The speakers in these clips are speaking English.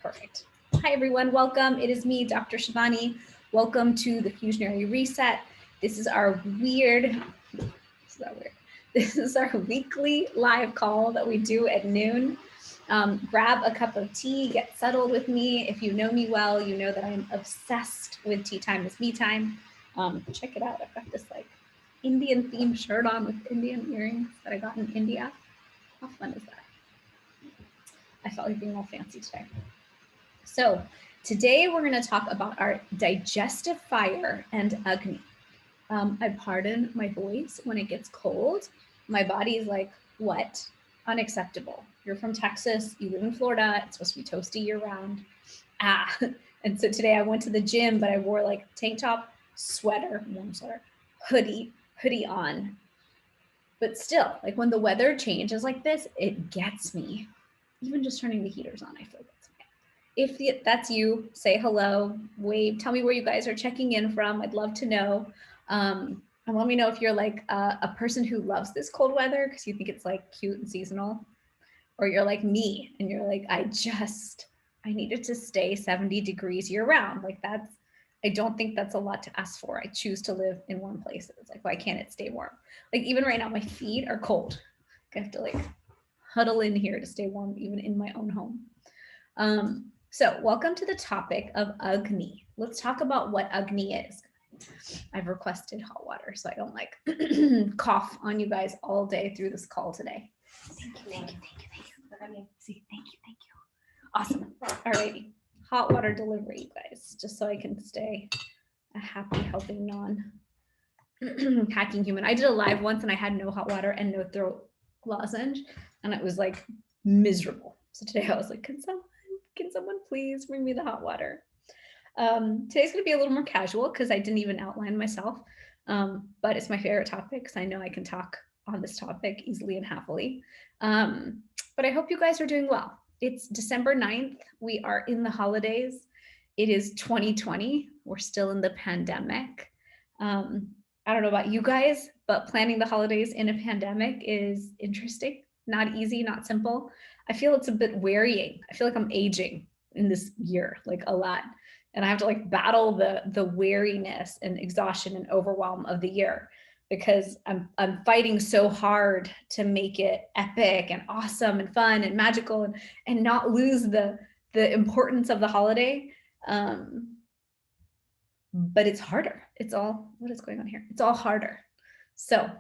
Perfect. Hi, everyone. Welcome. It is me, Dr. Shivani. Welcome to the Fusionary Reset. This is our This is our weekly live call that we do at noon. Grab a cup of tea, get settled with me. If you know me well, you know that I'm obsessed with tea time is me time. Check it out. I've got this like Indian themed shirt on with Indian earrings that I got in India. How fun is that? I felt like being all fancy today. So today we're going to talk about our digestive fire and Agni. I pardon my voice when it gets cold. My body is like, what? Unacceptable. You're from Texas, you live in Florida, it's supposed to be toasty year round. And so today I went to the gym, but I wore like tank top, sweater, warm sweater, hoodie on. But still, like when the weather changes like this, it gets me. Even just turning the heaters on, I feel like it's okay. If that's you, say hello, wave, tell me where you guys are checking in from. I'd love to know. And let me know if you're like a person who loves this cold weather because you think it's like cute and seasonal, or you're like me and you're like, I needed to stay 70 degrees year round. Like I don't think that's a lot to ask for. I choose to live in warm places. Like, why can't it stay warm? Like even right now, my feet are cold. I have to like huddle in here to stay warm, even in my own home. So welcome to the topic of Agni. Let's talk about what Agni is. I've requested hot water so I don't like cough on you guys all day through this call today. Thank you. Awesome. All righty. Hot water delivery, you guys, just so I can stay a happy, healthy, non-hacking human. I did a live once and I had no hot water and no throat lozenge, and it was like miserable. So today I was like, can someone please bring me the hot water? Today's going to be a little more casual because I didn't even outline myself, but it's my favorite topic because I know I can talk on this topic easily and happily. But I hope you guys are doing well. It's December 9th. We are in the holidays. It is 2020. We're still in the pandemic. I don't know about you guys, but planning the holidays in a pandemic is interesting. Not easy, not simple. I feel it's a bit wearying. I feel like I'm aging in this year, like a lot. And I have to like battle the weariness and exhaustion and overwhelm of the year because I'm fighting so hard to make it epic and awesome and fun and magical and not lose the importance of the holiday. But it's harder. What is going on here? It's all harder. So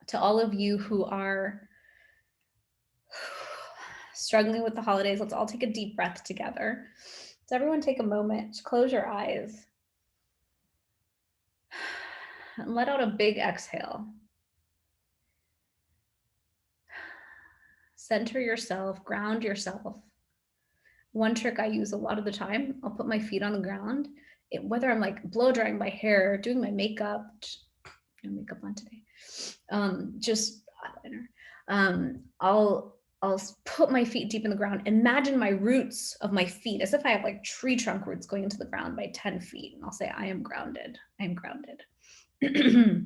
to all of you who are struggling with the holidays, let's all take a deep breath together. So everyone take a moment, close your eyes, and let out a big exhale. Center yourself, ground yourself. One trick I use a lot of the time, I'll put my feet on the ground, whether I'm like blow drying my hair, doing my makeup, no makeup on today, just eyeliner. I'll put my feet deep in the ground. Imagine my roots of my feet as if I have like tree trunk roots going into the ground by 10 feet. And I'll say, I am grounded. I am grounded. I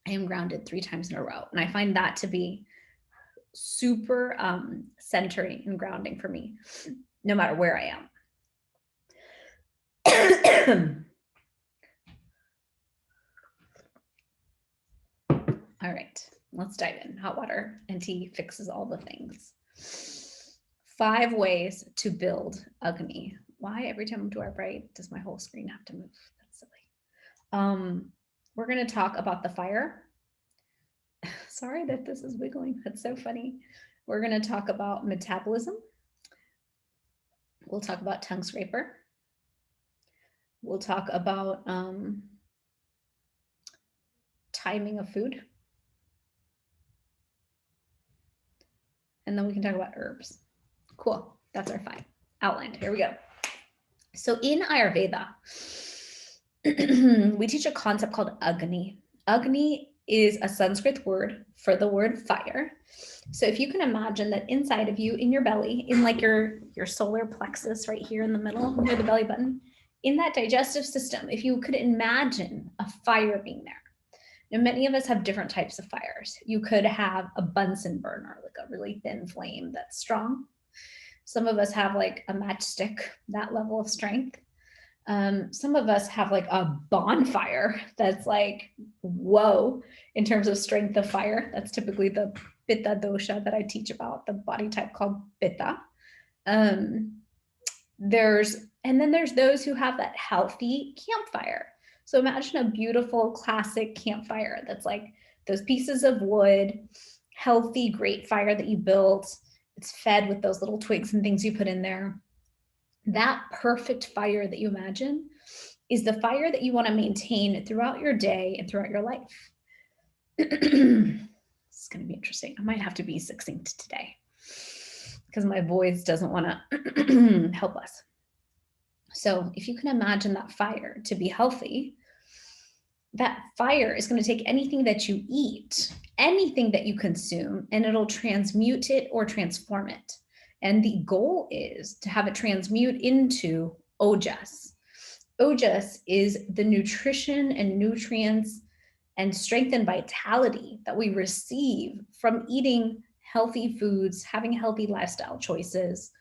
am grounded 3 times in a row. And I find that to be super centering and grounding for me, no matter where I am. All right. Let's dive in. Hot water and tea fixes all the things. 5 ways to build Agni. Why every time I do our bright does my whole screen have to move? That's silly. We're going to talk about the fire. Sorry that this is wiggling. That's so funny. We're going to talk about metabolism. We'll talk about tongue scraper. We'll talk about timing of food. And then we can talk about herbs. Cool. That's our 5 outlined. Here we go. So in Ayurveda, we teach a concept called Agni. Agni is a Sanskrit word for the word fire. So if you can imagine that inside of you, in your belly, in like your solar plexus right here in the middle, near the belly button, in that digestive system, if you could imagine a fire being there. Now, many of us have different types of fires. You could have a Bunsen burner, like a really thin flame that's strong. Some of us have like a matchstick, that level of strength. Some of us have like a bonfire that's like, whoa, in terms of strength of fire. That's typically the Pitta dosha that I teach about, the body type called Pitta. And then there's those who have that healthy campfire. So imagine a beautiful classic campfire that's like those pieces of wood, healthy, great fire that you built. It's fed with those little twigs and things you put in there. That perfect fire that you imagine is the fire that you want to maintain throughout your day and throughout your life. It's going to be interesting. I might have to be succinct today because my voice doesn't want to help us. So if you can imagine that fire to be healthy, that fire is going to take anything that you eat, anything that you consume, and it'll transmute it or transform it. And the goal is to have it transmute into ojas. Ojas is the nutrition and nutrients and strength and vitality that we receive from eating healthy foods, having healthy lifestyle choices,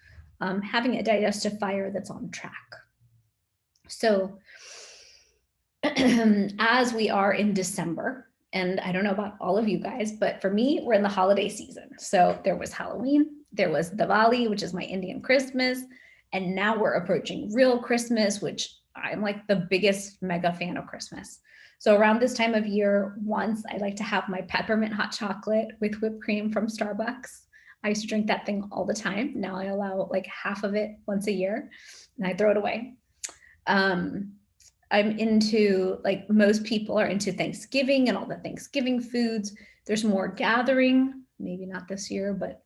having a digestive fire that's on track. So as we are in December, and I don't know about all of you guys, but for me, we're in the holiday season. So there was Halloween, there was Diwali, which is my Indian Christmas, and now we're approaching real Christmas, which I'm like the biggest mega fan of Christmas. So around this time of year, once I like to have my peppermint hot chocolate with whipped cream from Starbucks. I used to drink that thing all the time. Now I allow like half of it once a year and I throw it away. I'm into, like most people are into Thanksgiving and all the Thanksgiving foods. There's more gathering, maybe not this year, but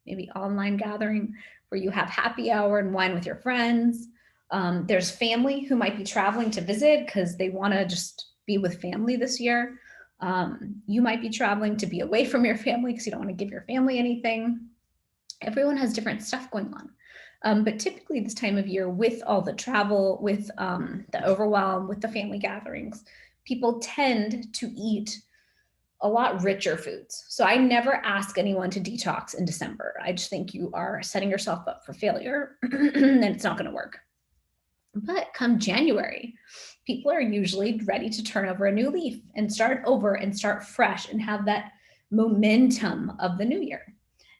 maybe online gathering where you have happy hour and wine with your friends. There's family who might be traveling to visit because they want to just be with family this year. You might be traveling to be away from your family because you don't want to give your family anything. Everyone has different stuff going on. But typically this time of year, with all the travel, with the overwhelm, with the family gatherings, people tend to eat a lot richer foods. So I never ask anyone to detox in December. I just think you are setting yourself up for failure and it's not going to work. But come January, people are usually ready to turn over a new leaf and start over and start fresh and have that momentum of the new year.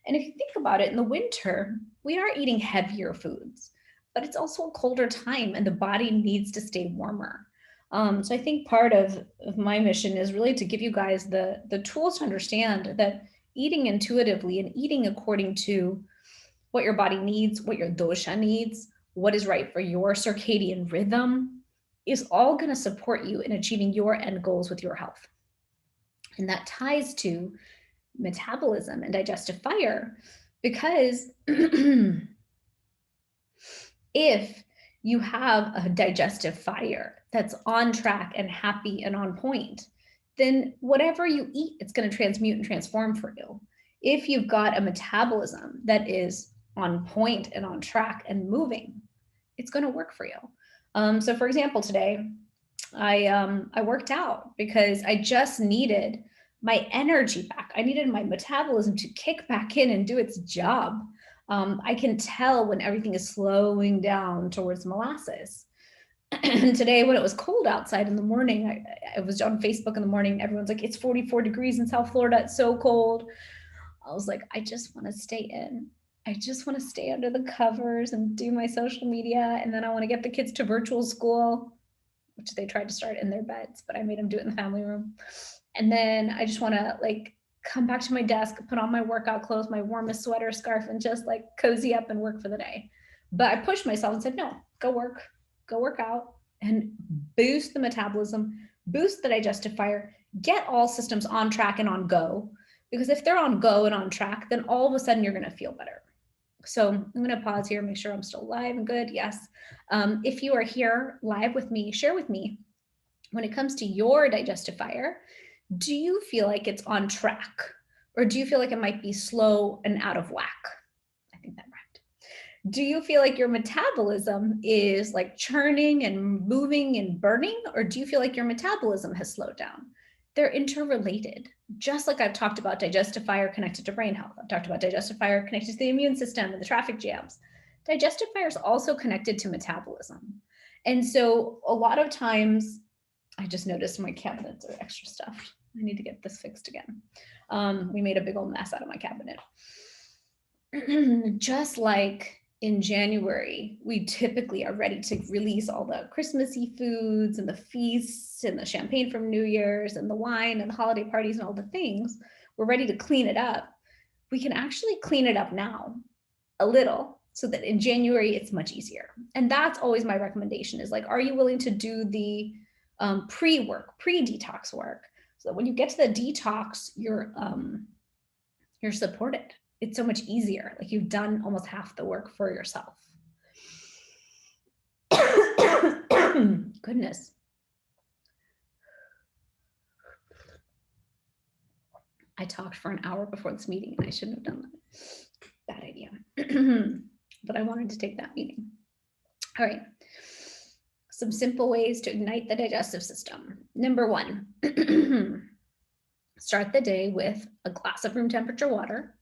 And if you think about it, in the winter, we are eating heavier foods, but it's also a colder time and the body needs to stay warmer. So I think part of my mission is really to give you guys the tools to understand that eating intuitively and eating according to what your body needs, what your dosha needs, what is right for your circadian rhythm is all going to support you in achieving your end goals with your health. And that ties to metabolism and digestive fire, because if you have a digestive fire that's on track and happy and on point, then whatever you eat, it's going to transmute and transform for you. If you've got a metabolism that is on point and on track and moving, it's going to work for you. So for example, today I worked out because I just needed my energy back. I needed my metabolism to kick back in and do its job. I can tell when everything is slowing down towards molasses. And today when it was cold outside in the morning, I was on Facebook in the morning, everyone's like, it's 44 degrees in South Florida, it's so cold. I was like, I just want to stay in. I just want to stay under the covers and do my social media. And then I want to get the kids to virtual school, which they tried to start in their beds, but I made them do it in the family room. And then I just want to like come back to my desk, put on my workout clothes, my warmest sweater, scarf, and just like cozy up and work for the day. But I pushed myself and said, no, go work out and boost the metabolism, boost the digestive fire, get all systems on track and on go. Because if they're on go and on track, then all of a sudden you're going to feel better. So I'm going to pause here, make sure I'm still live and good. Yes. If you are here live with me, share with me, when it comes to your digestive fire, do you feel like it's on track? Or do you feel like it might be slow and out of whack? I think that rhymed. Do you feel like your metabolism is like churning and moving and burning? Or do you feel like your metabolism has slowed down? they're interrelated. Just like I've talked about digestive fire connected to brain health. I've talked about digestive fire connected to the immune system and the traffic jams. Digestive fire is also connected to metabolism. And so a lot of times, I just noticed my cabinets are extra stuffed. I need to get this fixed again. We made a big old mess out of my cabinet. Just like in January, we typically are ready to release all the Christmassy foods and the feasts and the champagne from New Year's and the wine and the holiday parties and all the things. We're ready to clean it up. We can actually clean it up now a little so that in January, it's much easier. And that's always my recommendation is like, are you willing to do the pre-detox work? So that when you get to the detox, you're supported. It's so much easier. Like you've done almost half the work for yourself. Goodness. I talked for an hour before this meeting and I shouldn't have done that. Bad idea. But I wanted to take that meeting. All right. Some simple ways to ignite the digestive system. Number 1, start the day with a glass of room temperature water,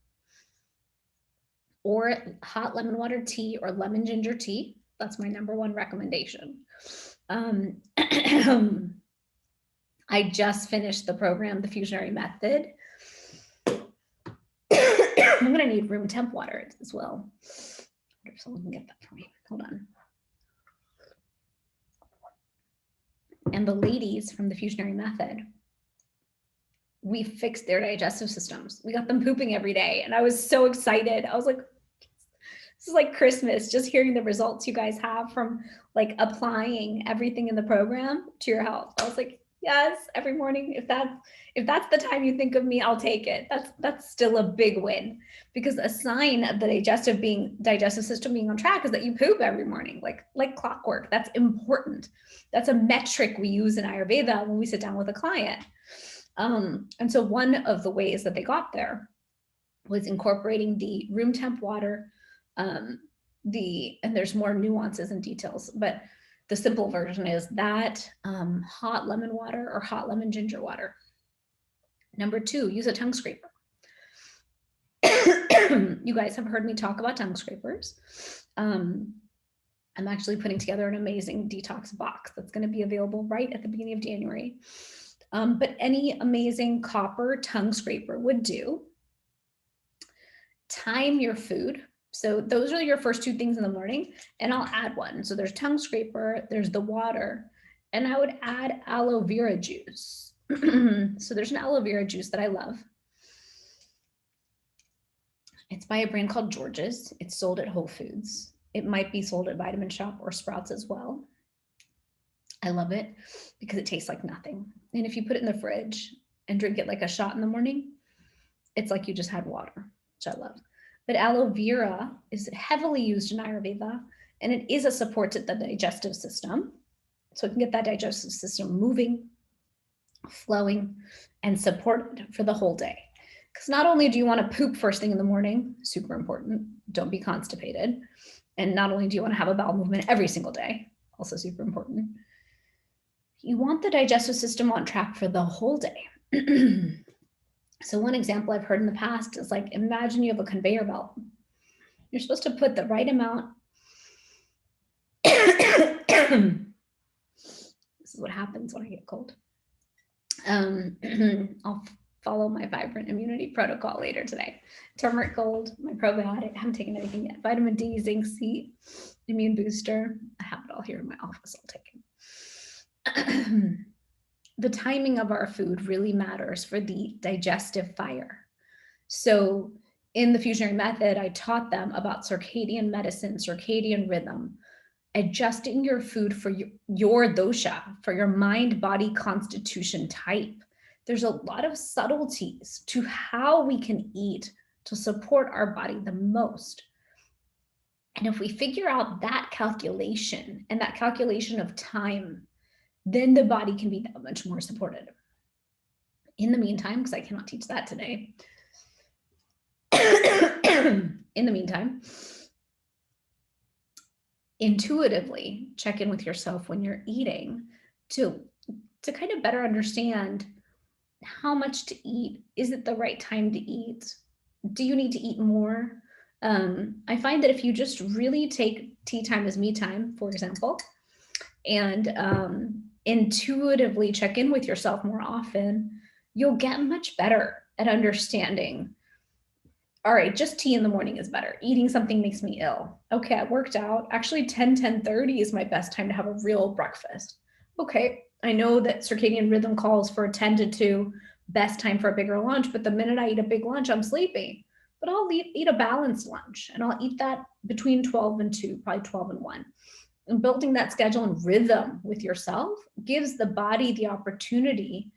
or hot lemon water tea or lemon ginger tea. That's my number 1 recommendation. I just finished the program, the Fusionary Method. I'm gonna need room temp water as well. I wonder if someone can get that for me. Hold on. And the ladies from the Fusionary Method, we fixed their digestive systems. We got them pooping every day. And I was so excited. I was like, this is like Christmas, just hearing the results you guys have from like applying everything in the program to your health. I was like, yes, every morning, if that's the time you think of me, I'll take it. That's still a big win, because a sign of the digestive system being on track is that you poop every morning, like clockwork. That's important. That's a metric we use in Ayurveda when we sit down with a client. And so one of the ways that they got there was incorporating the room temp water, and there's more nuances and details, but the simple version is that hot lemon water or hot lemon ginger water. Number 2, use a tongue scraper. You guys have heard me talk about tongue scrapers. I'm actually putting together an amazing detox box that's going to be available right at the beginning of January. But any amazing copper tongue scraper would do. Time your food. So those are your first 2 things in the morning, and I'll add one. So there's tongue scraper, there's the water, and I would add aloe vera juice. So there's an aloe vera juice that I love. It's by a brand called George's. It's sold at Whole Foods. It might be sold at Vitamin Shop or Sprouts as well. I love it because it tastes like nothing. And if you put it in the fridge and drink it like a shot in the morning, it's like you just had water, which I love. But aloe vera is heavily used in Ayurveda, and it is a support to the digestive system. So it can get that digestive system moving, flowing, and supported for the whole day. Because not only do you want to poop first thing in the morning, super important, don't be constipated. And not only do you want to have a bowel movement every single day, also super important, you want the digestive system on track for the whole day. So one example I've heard in the past is like, imagine you have a conveyor belt. You're supposed to put the right amount. This is what happens when I get cold. I'll follow my Vibrant Immunity protocol later today. Turmeric gold, my probiotic. I haven't taken anything yet. Vitamin D, zinc, C, immune booster. I have it all here in my office. I'll take it. The timing of our food really matters for the digestive fire. So in the Fusionary Method, I taught them about circadian medicine, circadian rhythm, adjusting your food for your dosha, for your mind, body, constitution type. There's a lot of subtleties to how we can eat to support our body the most. And if we figure out that calculation and that calculation of time, then the body can be that much more supported. In the meantime, because I cannot teach that today, in the meantime, intuitively check in with yourself when you're eating to kind of better understand how much to eat? Is it the right time to eat? Do you need to eat more? I find that if you just really take tea time as me time, for example, and intuitively check in with yourself more often, you'll get much better at understanding. All right, just tea in the morning is better. Eating something makes me ill. Okay, I worked out. Actually, 10:30 is my best time to have a real breakfast. Okay, I know that circadian rhythm calls for 10 to 2, best time for a bigger lunch, but the minute I eat a big lunch, I'm sleepy. But I'll eat a balanced lunch, and I'll eat that between 12 and 2, probably 12 and 1. And building that schedule and rhythm with yourself gives the body the opportunity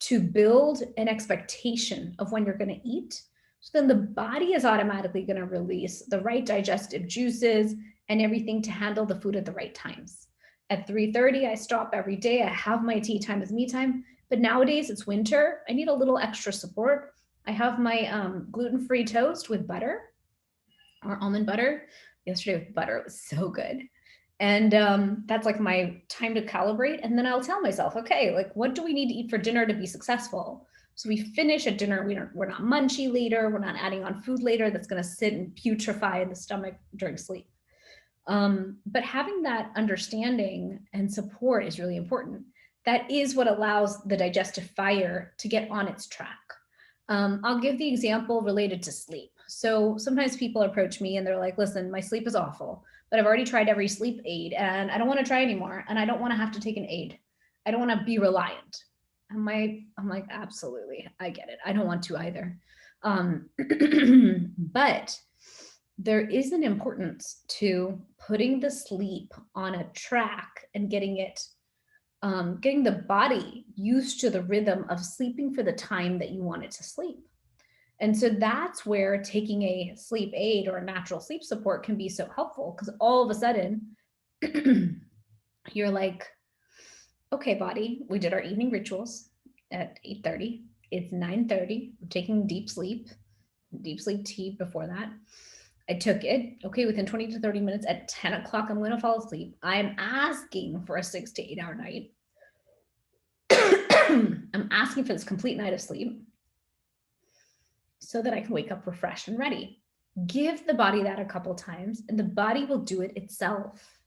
to build an expectation of when you're going to eat. So then the body is automatically going to release the right digestive juices and everything to handle the food at the right times. At 3:30, I stop every day. I have my tea time as me time. But nowadays it's winter. I need a little extra support. I have my gluten-free toast with butter or almond butter. Yesterday with butter, it was so good. And that's like my time to calibrate. And then I'll tell myself, okay, like what do we need to eat for dinner to be successful? So we finish at dinner. We're not munchy later. We're not adding on food later that's going to sit and putrefy in the stomach during sleep. But having that understanding and support is really important. That is what allows the digestive fire to get on its track. I'll give the example related to sleep. So sometimes people approach me and they're like, listen, my sleep is awful, but I've already tried every sleep aid and I don't want to try anymore. And I don't want to have to take an aid. I don't want to be reliant. I'm like, absolutely. I get it. I don't want to either. But there is an importance to putting the sleep on a track and getting the body used to the rhythm of sleeping for the time that you want it to sleep. And so that's where taking a sleep aid or a natural sleep support can be so helpful, because all of a sudden you're like, okay, body, we did our evening rituals at 8:30. It's 9:30. We're taking deep sleep tea before that. I took it. Okay, within 20 to 30 minutes at 10 o'clock, I'm going to fall asleep. I'm asking for a 6 to 8 hour night. I'm asking for this complete night of sleep so that I can wake up refreshed and ready. Give the body that a couple times and the body will do it itself.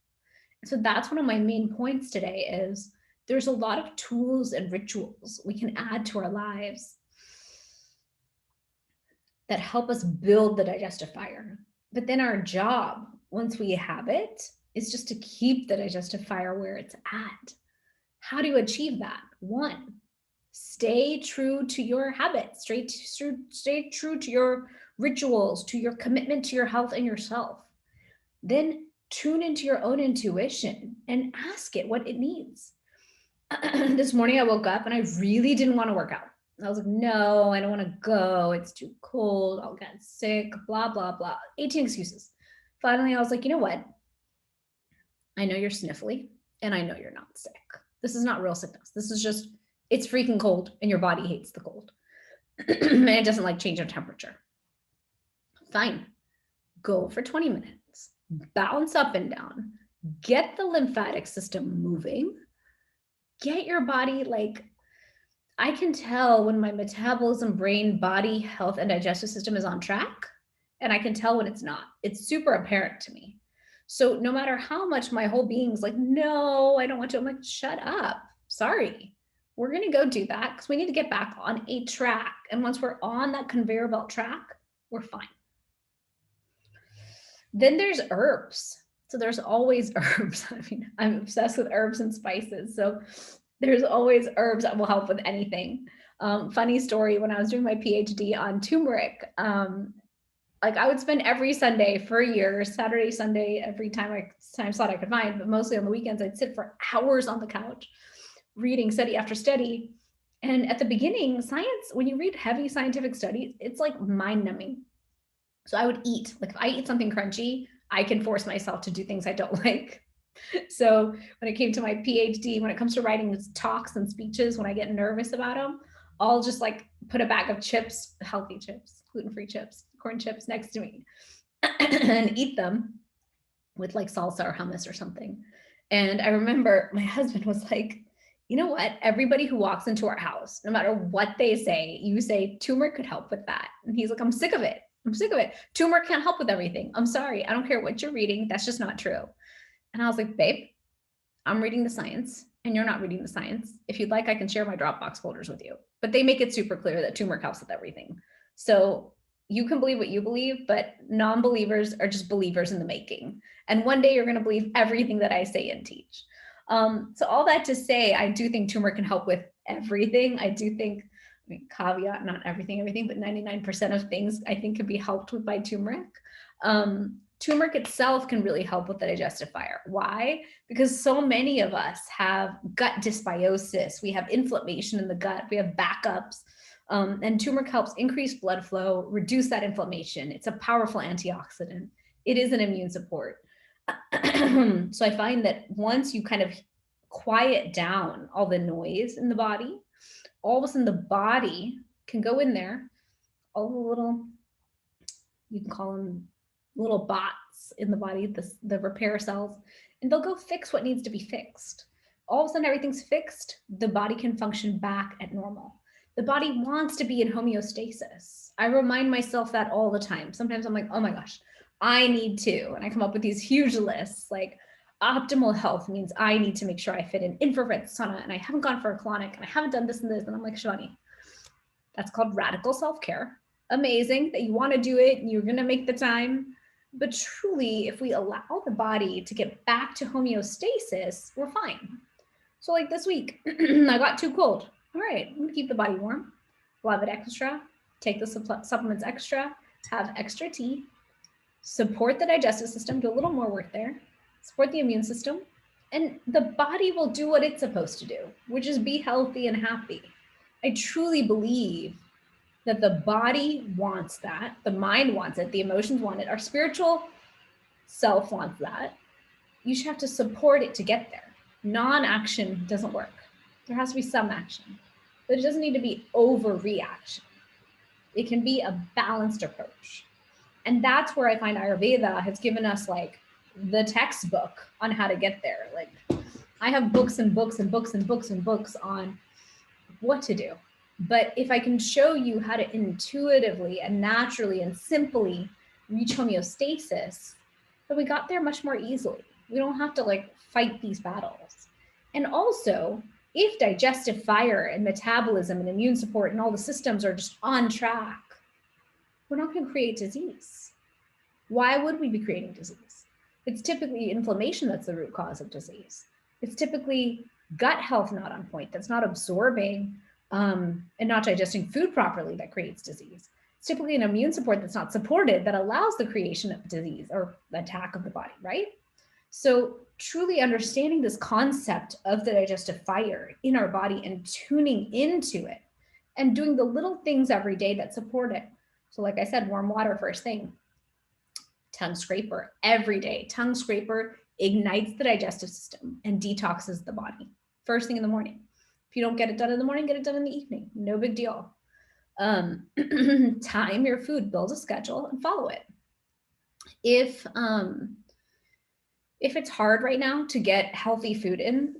So that's one of my main points today is there's a lot of tools and rituals we can add to our lives that help us build the digestive fire. But then our job, once we have it, is just to keep the digestive fire where it's at. How do you achieve that? 1, stay true to your habits, stay true to your rituals, to your commitment to your health and yourself. Then tune into your own intuition and ask it what it needs. This morning I woke up and I really didn't want to work out. I was like, no, I don't want to go. It's too cold. I'll get sick, blah, blah, blah. 18 excuses. Finally, I was like, you know what? I know you're sniffly and I know you're not sick. This is not real sickness. This is just, it's freaking cold and your body hates the cold. And it doesn't like change of temperature. Fine. Go for 20 minutes. Bounce up and down. Get the lymphatic system moving. Get your body like, I can tell when my metabolism, brain, body, health, and digestive system is on track, and I can tell when it's not. It's super apparent to me. So no matter how much my whole being's like, no, I don't want to, I'm like, shut up. Sorry. We're going to go do that because we need to get back on a track. And once we're on that conveyor belt track, we're fine. Then there's herbs. So there's always herbs. I mean, I'm obsessed with herbs and spices. So there's always herbs that will help with anything. Funny story, when I was doing my PhD on turmeric, like I would spend every Sunday for a year, Saturday, Sunday, every time slot I could find, but mostly on the weekends, I'd sit for hours on the couch, reading study after study. And at the beginning, science, when you read heavy scientific studies, it's like mind numbing. So I would eat, like if I eat something crunchy, I can force myself to do things I don't like. So when it came to my PhD, when it comes to writing talks and speeches, when I get nervous about them, I'll just like put a bag of chips, healthy chips, gluten-free chips, corn chips next to me and eat them with like salsa or hummus or something. And I remember my husband was like, you know what? Everybody who walks into our house, no matter what they say, you say, turmeric could help with that. And he's like, I'm sick of it. I'm sick of it. Turmeric can't help with everything. I'm sorry. I don't care what you're reading. That's just not true. And I was like, babe, I'm reading the science and you're not reading the science. If you'd like, I can share my Dropbox folders with you. But they make it super clear that turmeric helps with everything. So you can believe what you believe, but non-believers are just believers in the making. And one day you're going to believe everything that I say and teach. So all that to say, I do think turmeric can help with everything. I do think, I mean, caveat, not everything, but 99% of things I think can be helped with by turmeric. Turmeric itself can really help with the digestive fire. Why? Because so many of us have gut dysbiosis. We have inflammation in the gut. We have backups. And turmeric helps increase blood flow, reduce that inflammation. It's a powerful antioxidant. It is an immune support. So I find that once you kind of quiet down all the noise in the body, all of a sudden the body can go in there, all the little, you can call them little bots in the body, the repair cells, and they'll go fix what needs to be fixed. All of a sudden everything's fixed, the body can function back at normal. The body wants to be in homeostasis. I remind myself that all the time. Sometimes I'm like, oh my gosh, I need to, and I come up with these huge lists, like optimal health means I need to make sure I fit in infrared sauna, and I haven't gone for a colonic, and I haven't done this and this, and I'm like, Shivani, that's called radical self-care. Amazing that you want to do it, and you're going to make the time, but truly, if we allow the body to get back to homeostasis, we're fine. So like this week, I got too cold. All right, I'm gonna keep the body warm, love it extra, take the supplements extra, have extra tea, support the digestive system, do a little more work there, support the immune system, and the body will do what it's supposed to do, which is be healthy and happy. I truly believe that the body wants that, the mind wants it, the emotions want it, our spiritual self wants that. You should have to support it to get there. Non-action doesn't work. There has to be some action, but it doesn't need to be overreaction. It can be a balanced approach. And that's where I find Ayurveda has given us like the textbook on how to get there. Like I have books and books and books and books and books on what to do. But if I can show you how to intuitively and naturally and simply reach homeostasis, then we got there much more easily. We don't have to like fight these battles. And also, if digestive fire and metabolism and immune support and all the systems are just on track, we're not going to create disease. Why would we be creating disease? It's typically inflammation that's the root cause of disease. It's typically gut health not on point, that's not absorbing and not digesting food properly that creates disease. It's typically an immune support that's not supported that allows the creation of disease or the attack of the body, right? So truly understanding this concept of the digestive fire in our body and tuning into it and doing the little things every day that support it. So like I said, warm water first thing, tongue scraper every day. Tongue scraper ignites the digestive system and detoxes the body first thing in the morning. If you don't get it done in the morning, get it done in the evening. No big deal. Time your food, build a schedule and follow it. If it's hard right now to get healthy food in,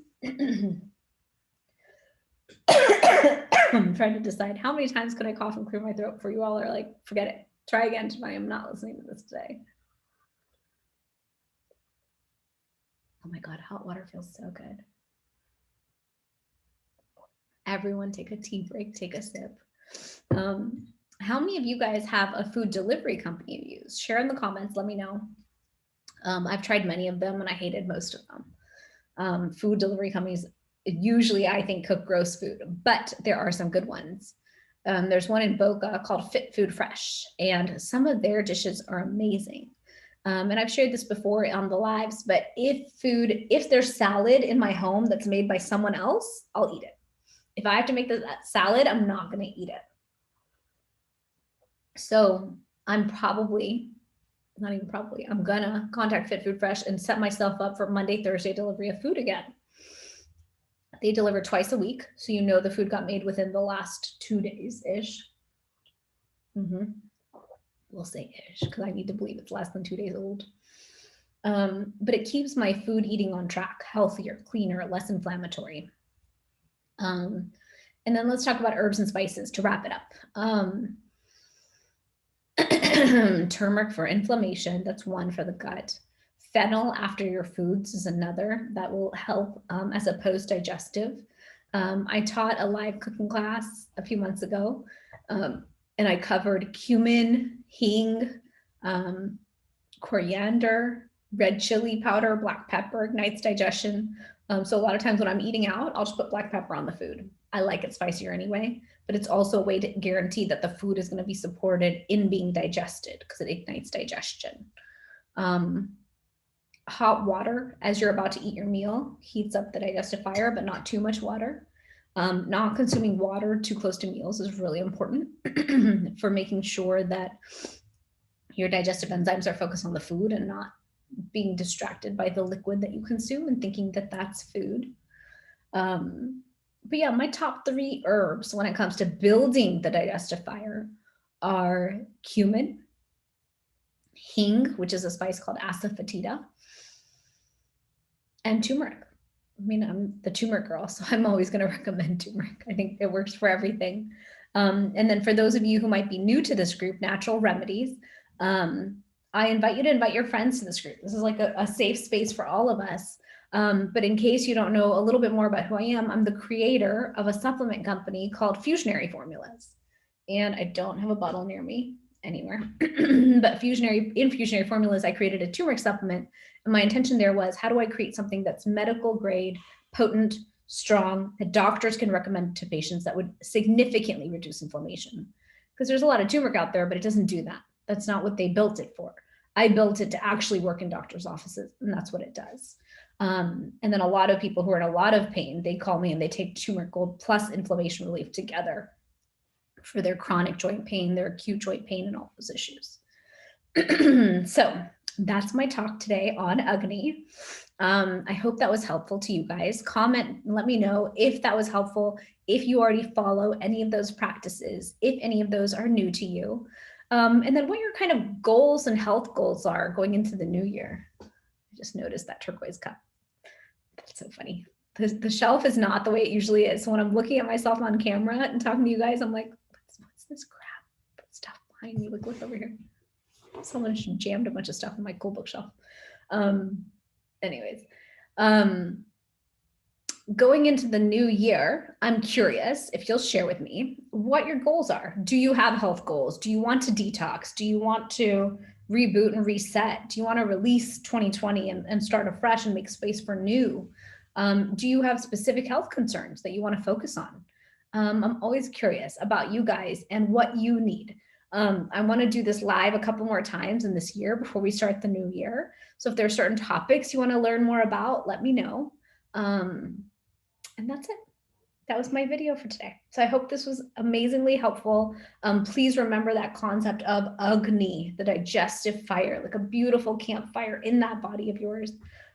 I'm trying to decide how many times can I cough and clear my throat before you all are like, forget it. Try again tonight. I'm not listening to this today. Oh my God, hot water feels so good. Everyone take a tea break, take a sip. How many of you guys have a food delivery company you use? Share in the comments, let me know. I've tried many of them and I hated most of them. Food delivery companies usually, I think, cook gross food, but there are some good ones. There's one in Boca called Fit Food Fresh, and some of their dishes are amazing. And I've shared this before on the lives, but if there's salad in my home that's made by someone else, I'll eat it. If I have to make the salad, I'm not going to eat it. So I'm gonna contact Fit Food Fresh and set myself up for Monday, Thursday delivery of food again. They deliver twice a week, so you know the food got made within the last 2 days-ish. We'll say ish, because I need to believe it's less than 2 days old. But it keeps my food eating on track, healthier, cleaner, less inflammatory. And then let's talk about herbs and spices to wrap it up. Turmeric for inflammation, that's one for the gut. Fennel after your foods is another that will help as a post-digestive. I taught a live cooking class a few months ago, and I covered cumin, hing, coriander, red chili powder, black pepper, ignites digestion. So a lot of times when I'm eating out, I'll just put black pepper on the food. I like it spicier anyway, but it's also a way to guarantee that the food is going to be supported in being digested because it ignites digestion. Hot water as you're about to eat your meal heats up the digestive fire, but not too much water. Not consuming water too close to meals is really important for making sure that your digestive enzymes are focused on the food and not being distracted by the liquid that you consume and thinking that that's food. But yeah, my top 3 herbs when it comes to building the digestive fire are cumin, hing, which is a spice called asafoetida, and turmeric. I mean, I'm the turmeric girl, so I'm always going to recommend turmeric. I think it works for everything. And then for those of you who might be new to this group, Natural Remedies, I invite you to invite your friends to this group. This is like a safe space for all of us. But in case you don't know a little bit more about who I am, I'm the creator of a supplement company called Fusionary Formulas. And I don't have a bottle near me anywhere, but in Fusionary Formulas, I created a turmeric supplement. And my intention there was, how do I create something that's medical grade, potent, strong, that doctors can recommend to patients that would significantly reduce inflammation? Because there's a lot of turmeric out there, but it doesn't do that. That's not what they built it for. I built it to actually work in doctors' offices, and that's what it does. And then a lot of people who are in a lot of pain, they call me and they take turmeric gold plus inflammation relief together for their chronic joint pain, their acute joint pain, and all those issues. So that's my talk today on Agni. I hope that was helpful to you guys. Comment and let me know if that was helpful, if you already follow any of those practices, if any of those are new to you. And then what your kind of goals and health goals are going into the new year. I just noticed that turquoise cup. That's so funny. The shelf is not the way it usually is. So when I'm looking at myself on camera and talking to you guys, I'm like, what's this crap stuff behind me? Like, look over here. Someone jammed a bunch of stuff in my cool bookshelf. Anyways, going into the new year, I'm curious if you'll share with me what your goals are. Do you have health goals? Do you want to detox? Do you want to reboot and reset? Do you want to release 2020 and start afresh and make space for new? Do you have specific health concerns that you want to focus on? I'm always curious about you guys and what you need. I want to do this live a couple more times in this year before we start the new year. So if there are certain topics you want to learn more about, let me know. And that's it. That was my video for today. So I hope this was amazingly helpful. Please remember that concept of Agni, the digestive fire, like a beautiful campfire in that body of yours.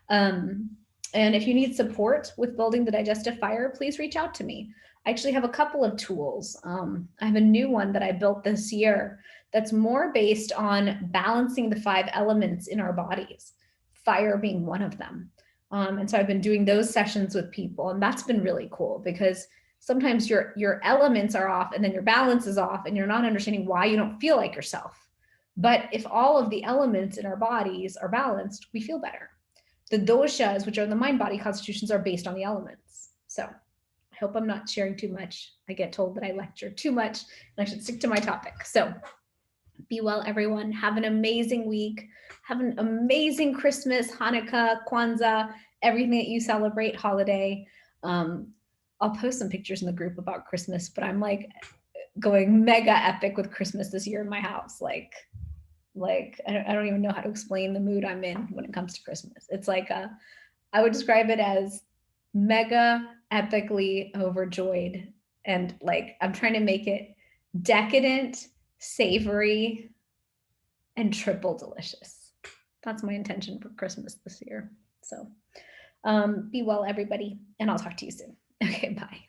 And if you need support with building the digestive fire, please reach out to me. I actually have a couple of tools. I have a new one that I built this year that's more based on balancing the 5 elements in our bodies, fire being one of them. And so I've been doing those sessions with people, and that's been really cool because sometimes your elements are off and then your balance is off and you're not understanding why you don't feel like yourself. But if all of the elements in our bodies are balanced, we feel better. The doshas, which are the mind-body constitutions, are based on the elements. So I hope I'm not sharing too much. I get told that I lecture too much and I should stick to my topic. So be well, everyone. Have an amazing week. Have an amazing Christmas, Hanukkah, Kwanzaa, everything that you celebrate, holiday. I'll post some pictures in the group about Christmas, but I'm like going mega epic with Christmas this year in my house. Like I don't even know how to explain the mood I'm in when it comes to Christmas. It's like I would describe it as mega epically overjoyed, and like I'm trying to make it decadent, savory, and triple delicious. That's my intention for Christmas this year. So be well, everybody, and I'll talk to you soon. Okay, bye.